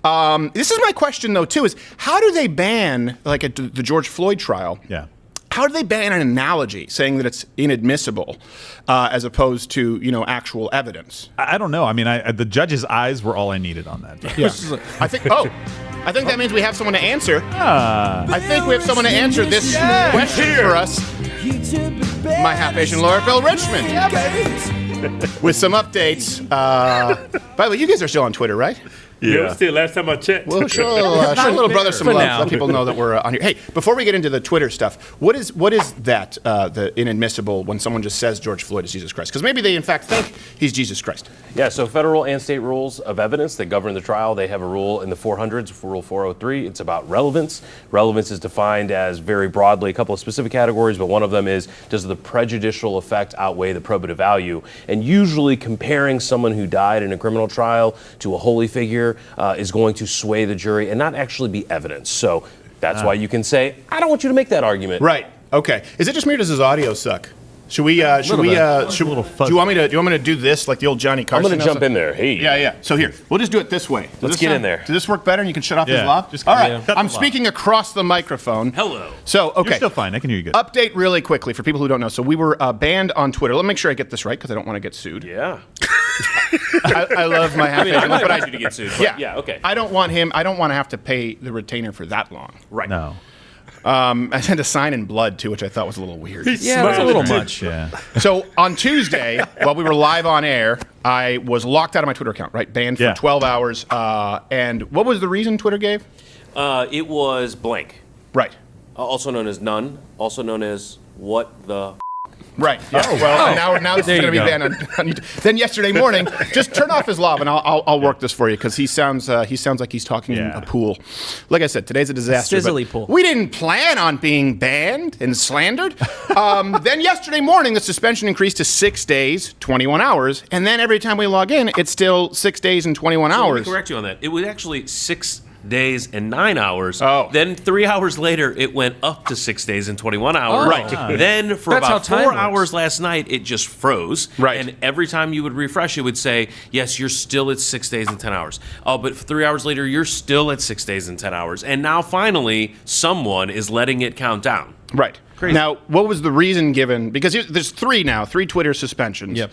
This is my question, though, too, is how do they ban, like at the George Floyd trial, how do they ban an analogy saying that it's inadmissible as opposed to, actual evidence? I don't know. I mean, the judge's eyes were all I needed on that. Yeah. I think that means we have someone to answer. I think we have someone to answer this question for us. My half-Asian Laura Bill Richmond. With some updates. By the way, you guys are still on Twitter, right? Yeah, still. Last time I checked. Well, show little brother some love. Let people know that we're on here. Hey, before we get into the Twitter stuff, what is that? The inadmissible when someone just says George Floyd is Jesus Christ? Because maybe they in fact think he's Jesus Christ. Yeah. So federal and state rules of evidence that govern the trial. They have a rule in the 400s, Rule 403. It's about relevance. Relevance is defined as very broadly a couple of specific categories, but one of them is does the prejudicial effect outweigh the probative value? And usually comparing someone who died in a criminal trial to a holy figure is going to sway the jury and not actually be evidence. So that's why you can say, I don't want you to make that argument. Right. Okay. Is it just me or does his audio suck? Do you want me to do this like the old Johnny Carson? I'm going to jump in there. Hey. Yeah. So here, we'll just do it this way. Let's get in there. Does this work better and you can shut off his lav? All right. I'm speaking across the microphone. Hello. So, okay. You're still fine. I can hear you good. Update really quickly for people who don't know. So we were banned on Twitter. Let me make sure I get this right because I don't want to get sued. Yeah. I love my half-Asian. I might want you to get sued. Yeah, okay. I don't want to have to pay the retainer for that long. Right. No. I sent a sign in blood, too, which I thought was a little weird. Yeah, it was a little much, yeah. So on Tuesday, while we were live on air, I was locked out of my Twitter account, right? Banned for 12 hours. And what was the reason Twitter gave? It was blank. Right. Also known as none. Also known as what the... Right. Yeah. Now this is going to be banned on YouTube. Then yesterday morning, just turn off his lav and I'll work this for you because he sounds like he's talking in a pool. Like I said, today's a disaster. Sizzly pool. We didn't plan on being banned and slandered. Then yesterday morning, the suspension increased to 6 days, 21 hours, and then every time we log in, it's still 6 days and 21 hours. Let me correct you on that. It was actually 6 days and 9 hours. Oh. Then 3 hours later, it went up to 6 days and 21 hours. Right. Then for That's about how 4 time hours works. last night, it just froze. Right. And every time you would refresh, it would say, yes, you're still at 6 days and 10 hours. Oh, but 3 hours later, you're still at 6 days and 10 hours. And now finally, someone is letting it count down. Right. Crazy. Now, what was the reason given? Because there's three Twitter suspensions. Yep.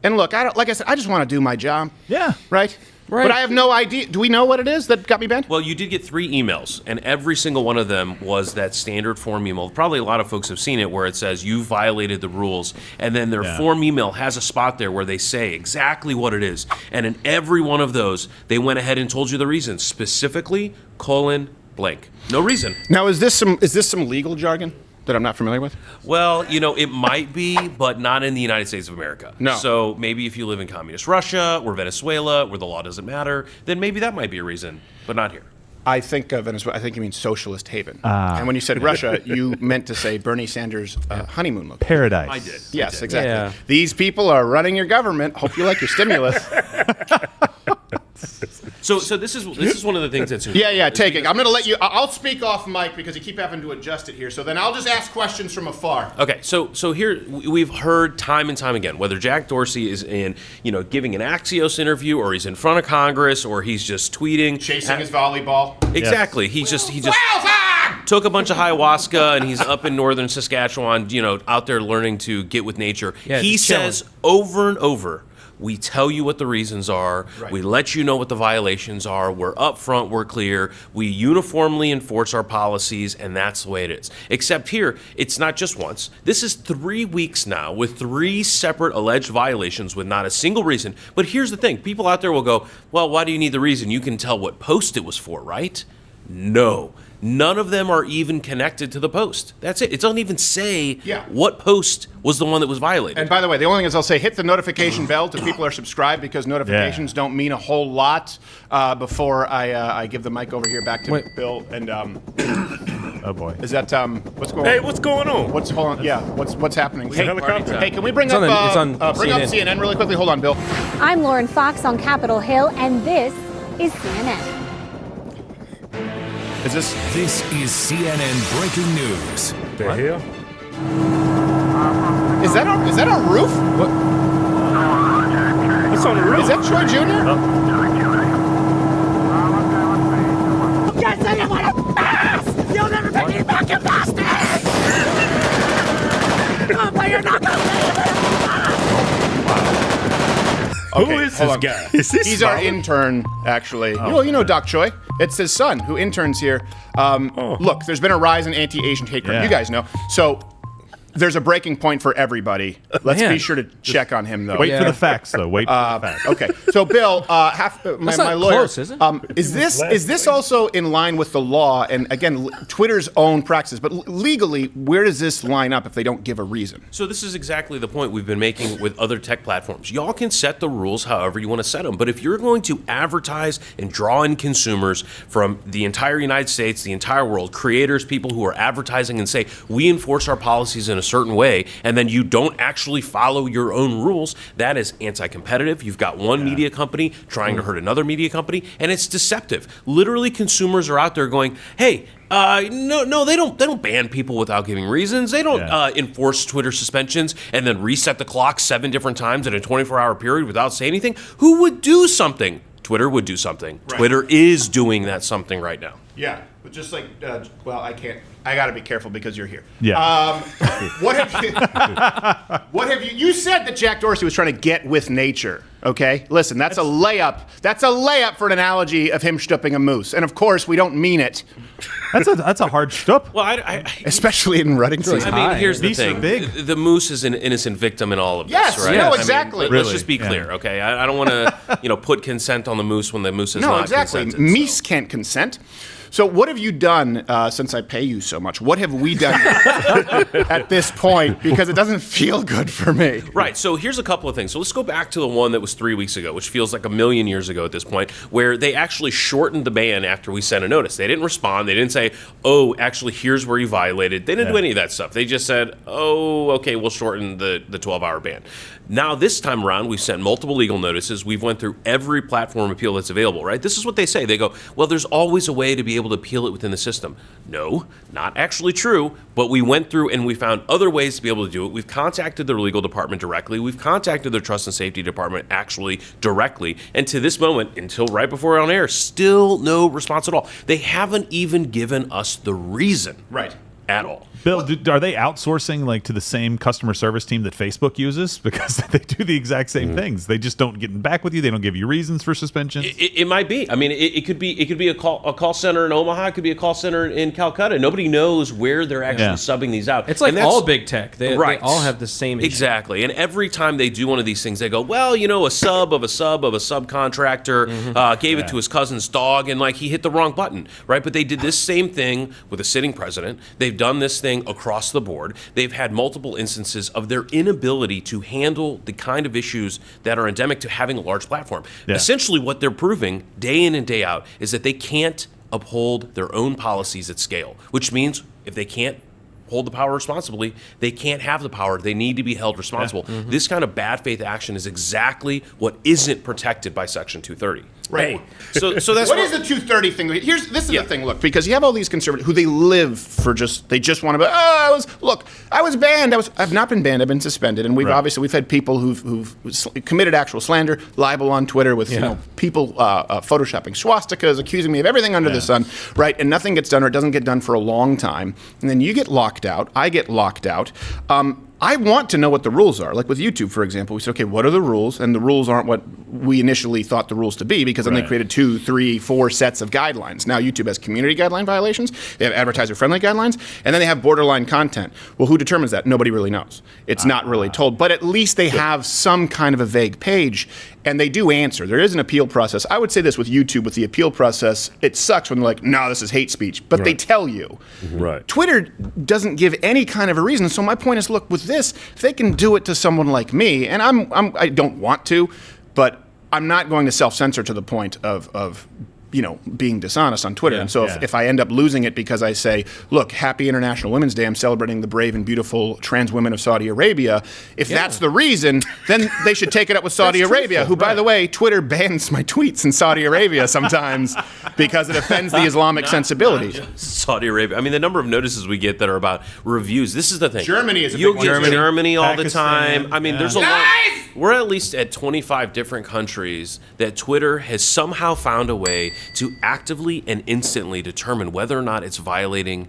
And look, like I said, I just want to do my job. Yeah. Right? Right. But I have no idea. Do we know what it is that got me banned? Well, you did get 3 emails, and every single one of them was that standard form email. Probably a lot of folks have seen it where it says you violated the rules, and then their form email has a spot there where they say exactly what it is. And in every one of those, they went ahead and told you the reason, specifically, : blank. No reason. Now, is this some legal jargon that I'm not familiar with? Well, it might be, but not in the United States of America. No. So maybe if you live in communist Russia or Venezuela, where the law doesn't matter, then maybe that might be a reason, but not here. I think Venezuela. I think you mean socialist haven. And when you said Russia, you meant to say Bernie Sanders' honeymoon location. Paradise. I did. Yes, exactly. Yeah. These people are running your government. Hope you like your stimulus. So this is one of the things that's Take it. I'm going to let you. I'll speak off mic because you keep having to adjust it here. So then I'll just ask questions from afar. Okay, so here we've heard time and time again, whether Jack Dorsey is in, giving an Axios interview, or he's in front of Congress, or he's just tweeting, Chasing his volleyball. Exactly. Yes. He just took a bunch of ayahuasca and he's up in northern Saskatchewan, out there learning to get with nature. Yeah, he just chilling. says over and over, we tell you what the reasons are. Right. We let you know what the violations are. We're upfront. We're clear. We uniformly enforce our policies, and that's the way it is. Except here, it's not just once. This is 3 weeks now with 3 separate alleged violations with not a single reason. But here's the thing. People out there will go, well, why do you need the reason? You can tell what post it was for, right? No. None of them are even connected to the post. That's it. It doesn't even say what post was the one that was violated. And by the way, the only thing is I'll say hit the notification bell to people who are subscribed because notifications don't mean a whole lot before I give the mic over here back to Bill. And oh boy. Is that what's going on? Hey, what's going on? What's happening? Hey, helicopter. Hey, can we bring It's up on bring up CNN really quickly? Hold on, Bill. I'm Lauren Fox on Capitol Hill, and this is CNN. This is CNN breaking news. The hell? Is that our roof? What? What's on the roof? Is that Troy Jr.? Who is this guy? He's our intern, actually. You know Doc Choi. It's his son who interns here. Look, there's been a rise in anti-Asian hate crime. Yeah. You guys know. So there's a breaking point for everybody. Let's Man. be sure to check on him, though. Wait for the facts, though. Wait for the facts. Okay, so Bill, my not lawyer, close, is it? is this also in line with the law? And again, Twitter's own practices, but legally, where does this line up if they don't give a reason? So this is exactly the point we've been making with other tech platforms. Y'all can set the rules however you want to set them, but if you're going to advertise and draw in consumers from the entire United States, the entire world, creators, people who are advertising and say, we enforce our policies in a certain way, and then you don't actually follow your own rules, that is anti-competitive. You've got one media company trying to hurt another media company, and it's deceptive. Literally, consumers are out there going, hey, no, they don't ban people without giving reasons. They don't enforce Twitter suspensions and then reset the clock 7 different times in a 24-hour period without saying anything. Who would do something? Twitter would do something. Right. Twitter is doing that something right now. Yeah, but just like, I can't. I got to be careful because you're here. Yeah. What have you? You said that Jack Dorsey was trying to get with nature. Okay, listen, that's a layup. That's a layup for an analogy of him stooping a moose, and of course we don't mean it. That's a hard stoop. Well, Especially in rutting season. I mean, here's the These are thing: big. the moose is an innocent victim in all of this, Yes, right? no, I mean, exactly. let's Really, just be clear, okay? I don't want to, put consent on the moose when the moose is No, not exactly. consented. Meese can't consent. So what have you done since I pay you so much? What have we done at this point? Because it doesn't feel good for me. Right, so here's a couple of things. So let's go back to the one that was 3 weeks ago, which feels like a million years ago at this point, where they actually shortened the ban after we sent a notice. They didn't respond. They didn't say, oh, actually, here's where you violated. They didn't do any of that stuff. They just said, oh, okay, we'll shorten the 12-hour ban. Now, this time around, we've sent multiple legal notices. We've went through every platform appeal that's available, right? This is what they say. They go, well, there's always a way to be able to appeal it within the system. No, not actually true, but we went through and we found other ways to be able to do it. We've contacted their legal department directly. We've contacted their trust and safety department actually directly. And to this moment, until right before we're on air, still no response at all. They haven't even given us the reason. Right. At all. Bill, are they outsourcing to the same customer service team that Facebook uses? Because they do the exact same things. They just don't get back with you. They don't give you reasons for suspensions. It might be. I mean, it could be a call center in Omaha. It could be a call center in Calcutta. Nobody knows where they're actually subbing these out. It's like all big tech. They all have the same issue. Exactly. And every time they do one of these things, they go, well, a sub of a subcontractor gave it to his cousin's dog, and he hit the wrong button, right? But they did this same thing with a sitting president. They've done this thing across the board. They've had multiple instances of their inability to handle the kind of issues that are endemic to having a large platform. Yeah. Essentially, what they're proving day in and day out is that they can't uphold their own policies at scale, which means if they can't hold the power responsibly, they can't have the power. They need to be held responsible. This kind of bad faith action is exactly what isn't protected by Section 230. Right. So that's what is the 230 thing? This is the thing. Look, because you have all these conservatives who they live for they just want to be. I was banned. I've not been banned. I've been suspended, and we've had people who've committed actual slander, libel on Twitter with people photoshopping swastikas, accusing me of everything under the sun, right? And nothing gets done or it doesn't get done for a long time, and then you get locked out. I get locked out. I want to know what the rules are. Like with YouTube, for example, we said, okay, what are the rules? And the rules aren't what we initially thought the rules to be, because then they created 2, 3, 4 sets of guidelines. Now YouTube has community guideline violations, they have advertiser-friendly guidelines, and then they have borderline content. Well, who determines that? Nobody really knows. It's not really told. But at least they have some kind of a vague page, and they do answer. There is an appeal process. I would say this with YouTube, with the appeal process, it sucks when they're like, no, this is hate speech. But they tell you. Right. Twitter doesn't give any kind of a reason. So my point is, look, with this, if they can do it to someone like me, and I don't want to, but I'm not going to self-censor to the point of being dishonest on Twitter. And so if I end up losing it because I say, look, happy International Women's Day, I'm celebrating the brave and beautiful trans women of Saudi Arabia, if that's the reason, then they should take it up with Saudi Arabia, who, by the way, Twitter bans my tweets in Saudi Arabia sometimes because it offends the Islamic sensibilities. Saudi Arabia. I mean, the number of notices we get that are about reviews. This is the thing. Germany is a You'll big get one. Germany all the Pakistan, time. I mean, there's a lot. We're at least at 25 different countries that Twitter has somehow found a way to actively and instantly determine whether or not it's violating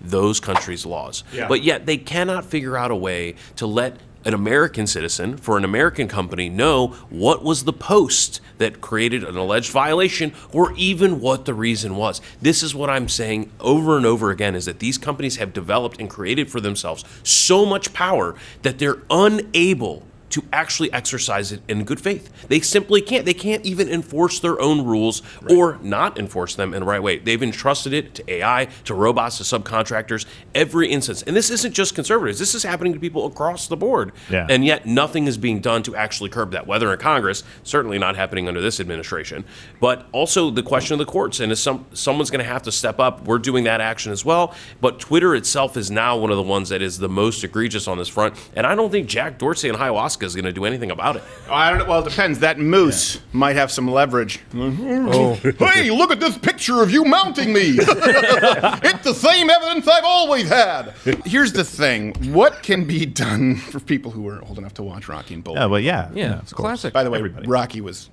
those countries' laws. But yet they cannot figure out a way to let an American citizen, for an American company, know what was the post that created an alleged violation or even what the reason was. This is what I'm saying over and over again, is that these companies have developed and created for themselves so much power that they're unable to actually exercise it in good faith. They simply can't. They can't even enforce their own rules or not enforce them in the right way. They've entrusted it to AI, to robots, to subcontractors, every instance. And this isn't just conservatives. This is happening to people across the board. Yeah. And yet nothing is being done to actually curb that, whether in Congress, certainly not happening under this administration, but also the question of the courts. And if someone's going to have to step up, we're doing that action as well. But Twitter itself is now one of the ones that is the most egregious on this front. And I don't think Jack Dorsey and ayahuasca is going to do anything about it. I don't know. Well, it depends. That moose might have some leverage. Hey, look at this picture of you mounting me. It's the same evidence I've always had. Here's the thing. What can be done for people who are old enough to watch Rocky and Bullwinkle? Oh, well, yeah. It's a classic. By the way, Everybody. Rocky was.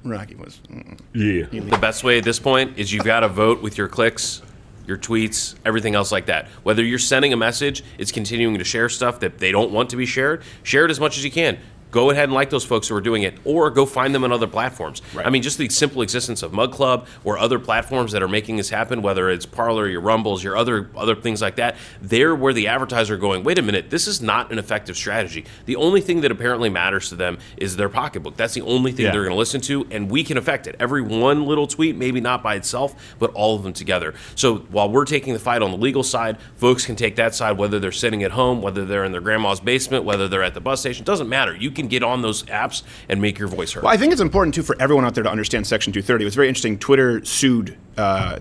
Yeah. The best way at this point is you've got to vote with your clicks, your tweets, everything else like that. Whether you're sending a message, it's continuing to share stuff that they don't want to be shared, share it as much as you can. Go ahead and like those folks who are doing it, or go find them on other platforms. Right. I mean, just the simple existence of Mug Club or other platforms that are making this happen, whether it's Parler, your Rumbles, your other things like that, they're where the advertiser are going, wait a minute, this is not an effective strategy. The only thing that apparently matters to them is their pocketbook. That's the only thing they're going to listen to, and we can affect it. Every one little tweet, maybe not by itself, but all of them together. So while we're taking the fight on the legal side, folks can take that side, whether they're sitting at home, whether they're in their grandma's basement, whether they're at the bus station, doesn't matter. You can get on those apps and make your voice heard. Well, I think it's important, too, for everyone out there to understand Section 230. It was very interesting. Twitter sued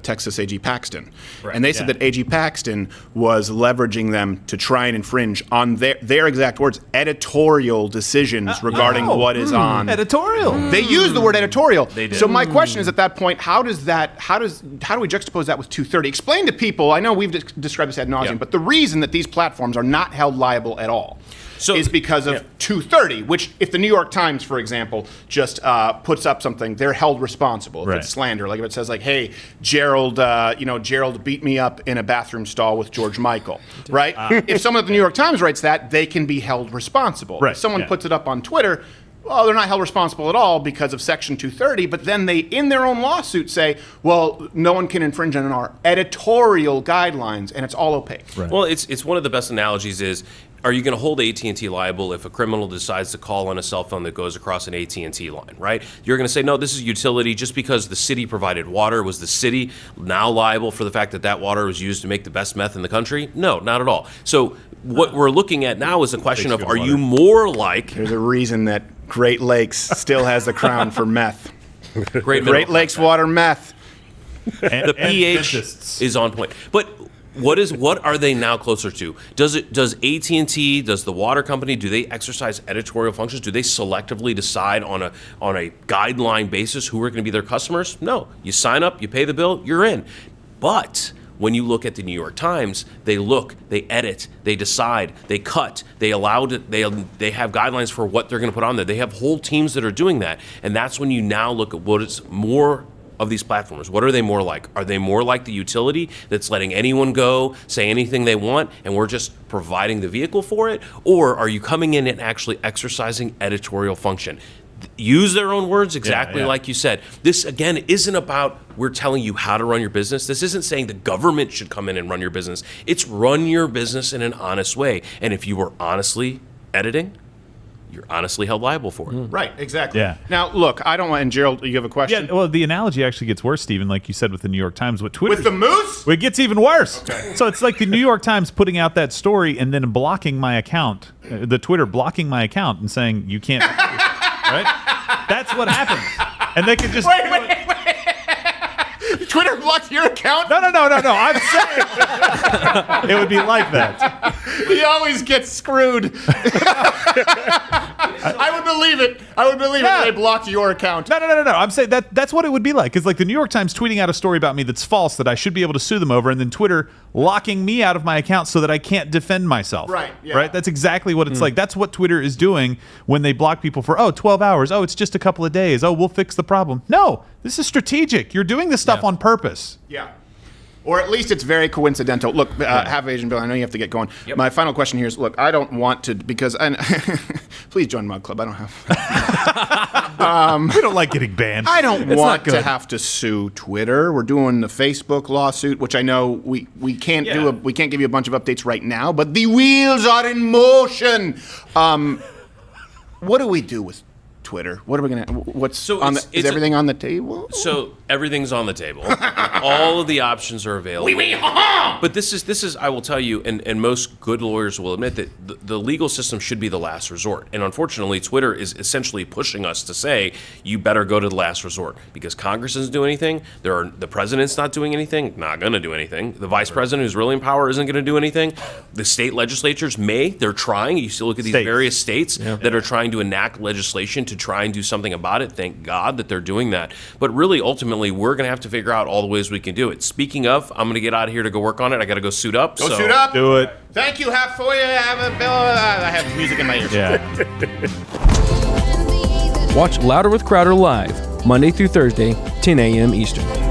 Texas AG Paxton. Right. And they said that AG Paxton was leveraging them to try and infringe on their exact words, editorial decisions regarding what is on. Editorial. They use the word editorial. They did. So my question is, at that point, how do we juxtapose that with 230? Explain to people, I know we've described this ad nauseum, but the reason that these platforms are not held liable at all is because of 230, which if the New York Times, for example, just puts up something, they're held responsible. If it's slander, like if it says like, hey, Gerald beat me up in a bathroom stall with George Michael, right? If someone at the New York Times writes that, they can be held responsible. Right. If someone puts it up on Twitter, well, they're not held responsible at all because of Section 230, but then they, in their own lawsuit, say, well, no one can infringe on our editorial guidelines, and it's all opaque. Right. Well, it's one of the best analogies is, are you going to hold AT&T liable if a criminal decides to call on a cell phone that goes across an AT&T line, right? You're going to say, no, this is utility. Just because the city provided water, was the city now liable for the fact that that water was used to make the best meth in the country? No, not at all. So what we're looking at now is a question of, are you more like... There's a reason that Great Lakes still has the crown for meth. Great Lakes water meth. The pH is on point. But... What are they now closer to? Does AT&T, does the water company, do they exercise editorial functions? Do they selectively decide on a guideline basis who are going to be their customers? No. You sign up, you pay the bill, you're in. But when you look at the New York Times, they look, they edit, they decide, they cut, they have guidelines for what they're going to put on there. They have whole teams that are doing that. And that's when you now look at what is more of these platforms. What are they more like? Are they more like the utility that's letting anyone go, say anything they want, and we're just providing the vehicle for it? Or are you coming in and actually exercising editorial function? Use their own words exactly like you said. This, again, isn't about we're telling you how to run your business. This isn't saying the government should come in and run your business. It's run your business in an honest way. And if you were honestly editing, you're honestly held liable for it. Right, exactly. Yeah. Now, look, I don't want, and Gerald, you have a question? Yeah, well, the analogy actually gets worse, Stephen, like you said with the New York Times. With Twitter, With the moose? It gets even worse. Okay. So it's like the New York Times putting out that story and then blocking my account, the Twitter blocking my account and saying, you can't, right? That's what happens. And they can just... Wait. Twitter blocked your account? No. I'm saying it would be like that. He always gets screwed. I would believe it. That they blocked your account. No. I'm saying that's what it would be like. It's like the New York Times tweeting out a story about me that's false that I should be able to sue them over, and then Twitter locking me out of my account so that I can't defend myself. Right. Yeah. Right? That's exactly what it's like. That's what Twitter is doing when they block people for 12 hours. Oh, it's just a couple of days. Oh, we'll fix the problem. No, this is strategic. You're doing this stuff on purpose. Yeah. Or at least it's very coincidental. Look, Half Asian Bill, I know you have to get going. Yep. My final question here is, look, I don't want to, because please join Mug Club. I don't have... We don't like getting banned. I don't want to have to sue Twitter. We're doing the Facebook lawsuit, which I know we can't do. We can't give you a bunch of updates right now, but the wheels are in motion. What do we do with Twitter? What are we gonna? Is everything on the table? So everything's on the table. All of the options are available. But this is I will tell you, and most good lawyers will admit that the legal system should be the last resort. And unfortunately, Twitter is essentially pushing us to say you better go to the last resort because Congress doesn't do anything. The president's not doing anything. Not going to do anything. The vice president, who's really in power, isn't going to do anything. The state legislatures they're trying. You still look at these various states that are trying to enact legislation to try and do something about it. Thank God that they're doing that. But really, ultimately, we're going to have to figure out all the ways we can do it. Speaking of, I'm going to get out of here to go work on it. I got to go suit up. Suit up. Do it. Thank you, Half for you. I have music in my ears. Yeah. Watch Louder with Crowder live, Monday through Thursday, 10 a.m. Eastern.